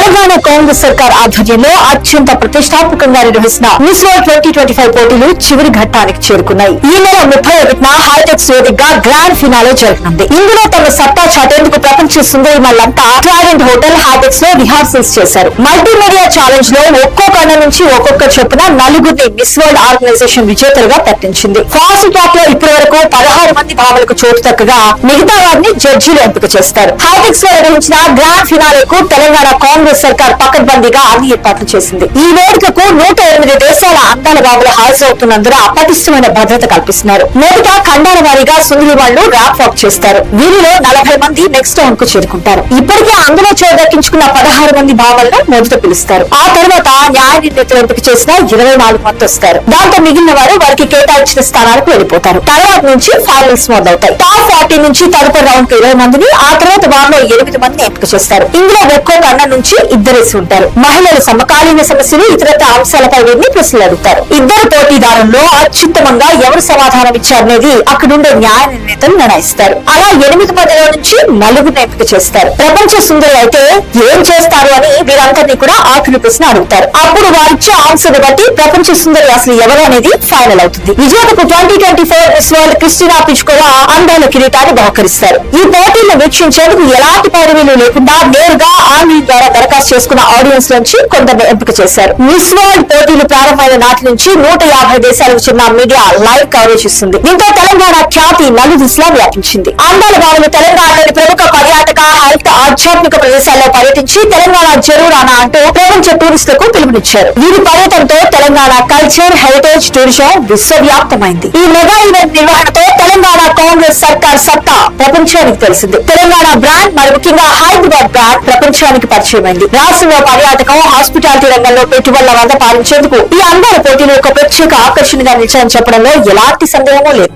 తెలంగాణ కాంగ్రెస్ సర్కార్ ఆధ్వర్యంలో అత్యంత ప్రతిష్టాత్మకంగా నిర్వహిస్తున్న మిస్ వరల్డ్ 2025 పోటీలు చివరి ఘట్టానికి చేరుకున్నాయి. ఈ నెల 31న హైటెక్స్ వేదికగా గ్రాండ్ ఫినాలే జరగనుంది. ఇందులో తమ సత్తా చాటేందుకు ప్రపంచ సుందరిమల్లంతా ట్రాడెంట్ హోటల్ హైటెక్స్ లో రిహార్సల్స్ చేశారు. మల్టీమీడియా ఛాలెంజ్ లో ఒక్కో కన్న నుంచి ఒక్కొక్క చొప్పున నలుగురిని మిస్ వరల్డ్ ఆర్గనైజేషన్ విజేతలుగా ప్రకటించింది. ఫాస్ట్ ట్రాక్ లో ఇప్పటి వరకు 16 మంది భావనలకు చోటు దక్కగా మిగతా వారిని జడ్జీలు ఎంపిక చేస్తారు. హైటెక్స్ లో నిర్వహించిన గ్రాండ్ ఫినాలేకు తెలంగాణ కాంగ్రెస్ సర్కార్ పకడ్బందీగా అన్ని ఏర్పాట్లు చేసింది. ఈ వేడుకకు 108 దేశాల అందాల బాబులు హాజరవుతున్నందున పటిష్టమైన భద్రత కల్పిస్తున్నారు. మొదట ఖండాల వారీగా సుందరివాళ్లు ర్యాప్ వాక్ చేస్తారు. వీరిలో 40 మంది నెక్స్ట్ రౌండ్ కు చేరుకుంటారు. ఇప్పటికే అందులో చోటు దక్కించుకున్న 16 మంది భావనలను మొదట పిలుస్తారు. ఆ తర్వాత న్యాయ నిర్ణేతలు ఎంపిక చేసిన 24 మంది వస్తారు. దాంతో మిగిలిన వారు వారికి కేటాయించిన స్థానాలకు వెళ్లిపోతారు. తర్వాత నుంచి ఫైనల్స్ మొదలవుతాయి. టాప్ 40 నుంచి తదుపరి రౌండ్ కు 20 మందిని, ఆ తర్వాత వారిలో 8 మందిని ఎంపిక చేస్తారు. ఇందులో ఒక్కో కన్న నుంచి ఇద్దరేసి ఉంటారు. మహిళల సమకాలీన సమస్యలు, ఇతరత్ర అంశాలపై వీరిని ప్రశ్నలు అడుగుతారు. ఇద్దరు పోటీదారుల్లో అత్యుత్తమంగా ఎవరు సమాధానం ఇచ్చారనేది అక్కడుండే న్యాయ నిర్ణేతలు నిర్ణయిస్తారు. అలా 8 మందిలో నుంచి నలుగురిని ఎంపిక చేస్తారు. ప్రపంచ సుందరి అయితే ఏం చేస్తారు అని వీరందరినీ కూడా ఆఖరి ప్రశ్న అడుగుతారు. అప్పుడు వారిచ్చే ఆన్సర్ బట్టి ప్రపంచ సుందరి అసలు ఎవరు అనేది ఫైనల్ అవుతుంది. విజేతకు 2024 మిస్ వరల్డ్ క్రిస్టినా పిచ్కోవా అందాల కిరీటాన్ని బహుకరిస్తారు. ఈ పోటీలను వీక్షించేందుకు ఎలాంటి పైరవీలు లేకుండా నేరుగా ఆన్లైన్ ద్వారా దరఖాస్తు చేసుకున్న ఆడియన్స్ నుంచి కొందరిని ఎంపిక చేశారు. మిస్ వరల్డ్ పోటీలు ప్రారంభమైన నాటి నుంచి 150 దేశాలకు చెందిన మీడియా లైవ్ కవరేజ్ ఇస్తుంది. దీంతో తెలంగాణ ఖ్యాతి నలుదిశలా వ్యాపించింది. అందాల బావులు తెలంగాణలోని ప్రముఖ పర్యాటక, హెల్త్, ఆధ్యాత్మిక ప్రదేశాల్లో పర్యటించి తెలంగాణ జరూరానా అంటూ ప్రపంచ టూరిస్టులకు పిలుపునిచ్చారు. వీరి పర్యటనతో తెలంగాణ కల్చర్, హెరిటేజ్, టూరిజం విశ్వవ్యాప్తమైంది. ఈ మెగా ఈవెంట్ నిర్వహణతో తెలంగాణ కాంగ్రెస్ సర్కార్ సత్తా ప్రపంచానికి తెలిసింది. తెలంగాణ బ్రాండ్, మరి ముఖ్యంగా హైదరాబాద్ బ్రాండ్ ప్రపంచానికి పరిచయమైంది. రాష్ట్రంలో పర్యాటకం, హాస్పిటాలిటీ రంగంలో పెట్టుబడుల వద్ద పాలించేందుకు ఈ అందాల పోటీలు ఒక ప్రత్యేక ఆకర్షణగా నిలిచాయని చెప్పడంలో ఎలాంటి సందేహమూ లేదు.